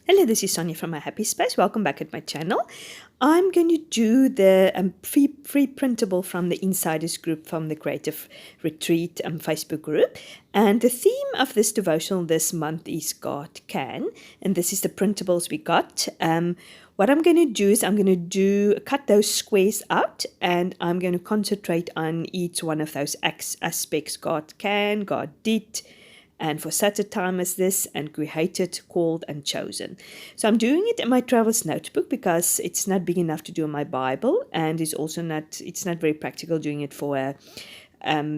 Hello, this is Sonja from My Happy Space. Welcome back at my channel. I'm going to do the free printable from the Insiders group from the Creative Retreat Facebook group. And the theme of this devotional this month is God Can. And this is the printables we got. What I'm going to do is I'm going to cut those squares out, and I'm going to concentrate on each one of those aspects. God can, God did, and for such a time as this, and created, called, and chosen. So I'm doing it in my travels notebook because it's not big enough to do in my Bible, and it's not very practical doing it for a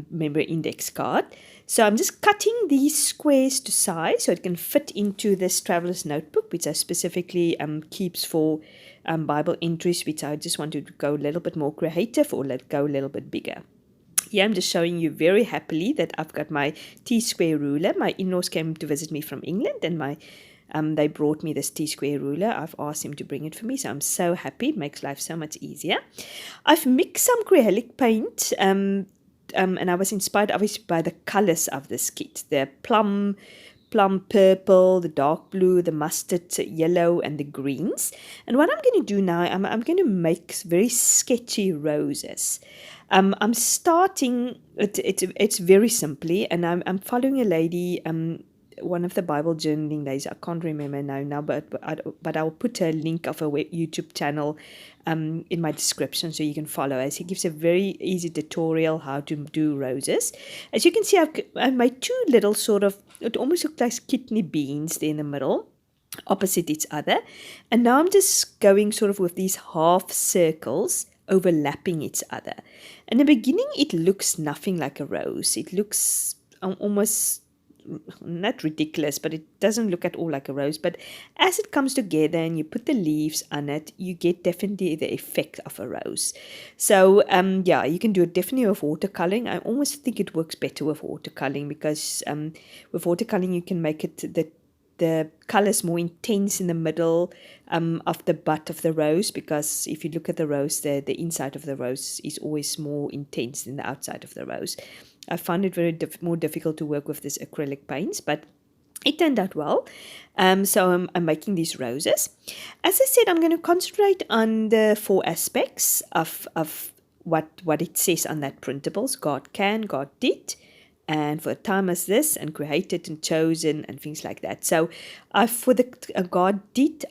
member index card. So I'm just cutting these squares to size so it can fit into this traveler's notebook, which I specifically keeps for Bible entries, which I just want to go a little bit more creative or let go a little bit bigger. Here I'm just showing you very happily that I've got my T-square ruler. My in-laws came to visit me from England, and they brought me this T-square ruler. I've asked him to bring it for me, so I'm so happy. It makes life so much easier. I've mixed some acrylic paint, and I was inspired obviously by the colors of this kit. The plum purple, the dark blue, the mustard yellow, and the greens. And what I'm going to do now, I'm going to make very sketchy roses. I'm starting, it's very simply, and I'm following a lady, one of the Bible journaling days. I can't remember now, but I'll put a link of a YouTube channel in my description so you can follow us. He gives a very easy tutorial how to do roses. As you can see, I've made two little sort of, it almost looks like kidney beans there in the middle, opposite each other. And now I'm just going sort of with these half circles overlapping each other. In the beginning, it looks nothing like a rose. It looks almost not ridiculous, but it doesn't look at all like a rose. But as it comes together and you put the leaves on it, you get definitely the effect of a rose. So yeah, you can do it definitely with watercoloring. I almost think it works better with watercoloring because with watercoloring you can make it the colors more intense in the middle of the butt of the rose, because if you look at the rose, the inside of the rose is always more intense than the outside of the rose. I find it very more difficult to work with this acrylic paints, but it turned out well. So I'm making these roses. As I said, I'm going to concentrate on the four aspects of what it says on that printables. God can, God did, and for a time as this, and created and chosen and things like that. So for the God did,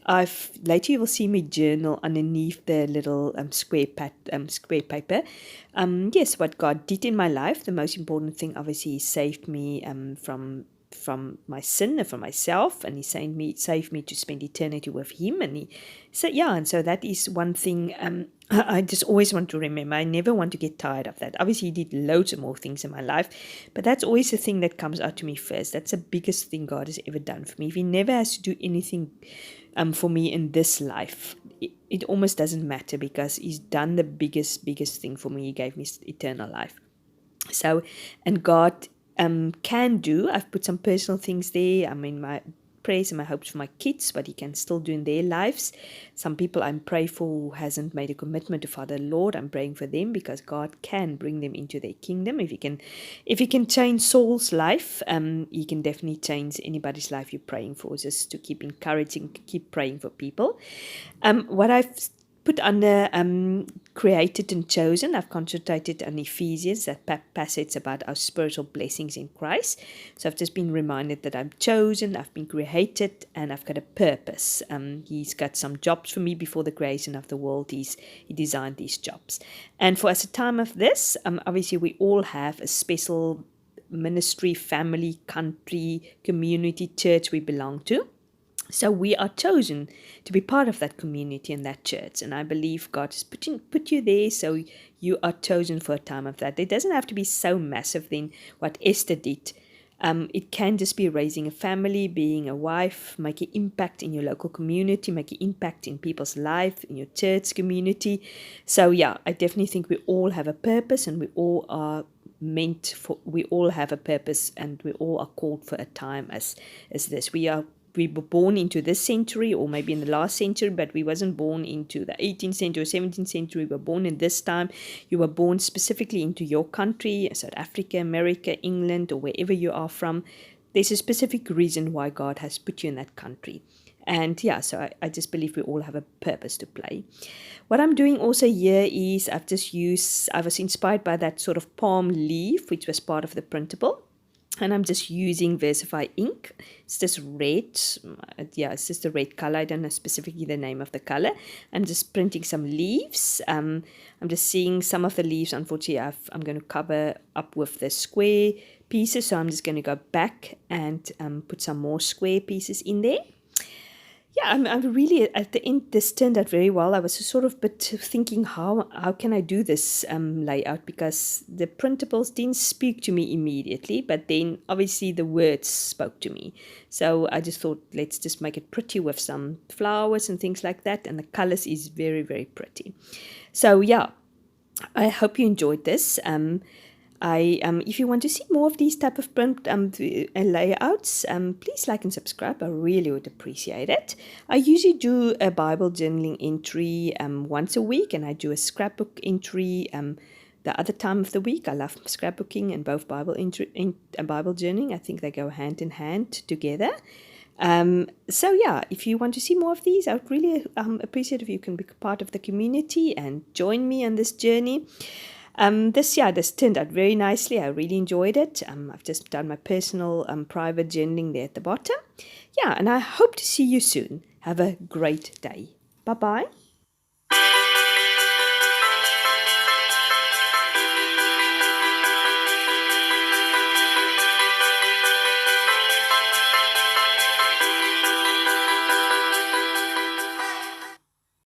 later you will see me journal underneath the little square paper. Yes, what God did in my life, the most important thing obviously He saved me from my sin and from myself, and He saved me to spend eternity with Him. And so that is one thing I just always want to remember. I never want to get tired of that. Obviously, He did loads of more things in my life, but that's always the thing that comes out to me first. That's the biggest thing God has ever done for me. If He never has to do anything for me in this life, it almost doesn't matter, because He's done the biggest thing for me. He gave me eternal life. So, and God can do. I've put some personal things there. I mean, my prayers and my hopes for my kids, what He can still do in their lives. Some people I'm praying for who hasn't made a commitment to Father Lord, I'm praying for them, because God can bring them into their kingdom. If He can change Saul's life, He can definitely change anybody's life you're praying for. Just to keep encouraging, keep praying for people. What I've put under created and chosen, I've concentrated on Ephesians, that passage about our spiritual blessings in Christ. So I've just been reminded that I'm chosen, I've been created, and I've got a purpose. He's got some jobs for me before the creation of the world. He designed these jobs. And for us a time of this, obviously we all have a special ministry, family, country, community, church we belong to. So we are chosen to be part of that community and that church. And I believe God has put you there, so you are chosen for a time of that. It doesn't have to be so massive then what Esther did. It can just be raising a family, being a wife, make an impact in your local community, make an impact in people's life, in your church community. So yeah, I definitely think we all have a purpose, and we all are we all have a purpose, and we all are called for a time as this. We were born into this century, or maybe in the last century, but we wasn't born into the 18th century or 17th century. We were born in this time. You were born specifically into your country, South Africa, America, England, or wherever you are from. there's a specific reason why God has put you in that country. And yeah, so I just believe we all have a purpose to play. What I'm doing also here is I was inspired by that sort of palm leaf, which was part of the printable. And I'm just using Versify ink. It's just red. Yeah, it's just a red color. I don't know specifically the name of the color. I'm just printing some leaves. I'm just seeing some of the leaves. Unfortunately, I'm going to cover up with the square pieces. So I'm just going to go back and put some more square pieces in there. Yeah, I'm really, at the end, this turned out very well. I was sort of bit thinking, how can I do this layout? Because the printables didn't speak to me immediately, but then obviously the words spoke to me. So I just thought, let's just make it pretty with some flowers and things like that. And the colors is very, very pretty. So yeah, I hope you enjoyed this. If you want to see more of these type of print layouts, please like and subscribe. I really would appreciate it. I usually do a Bible journaling entry once a week, and I do a scrapbook entry the other time of the week. I love scrapbooking and both Bible journaling. I think they go hand in hand together. So yeah, if you want to see more of these, I would really appreciate if you can be part of the community and join me on this journey. This turned out very nicely. I really enjoyed it. I've just done my personal private journaling there at the bottom. Yeah, and I hope to see you soon. Have a great day. Bye-bye.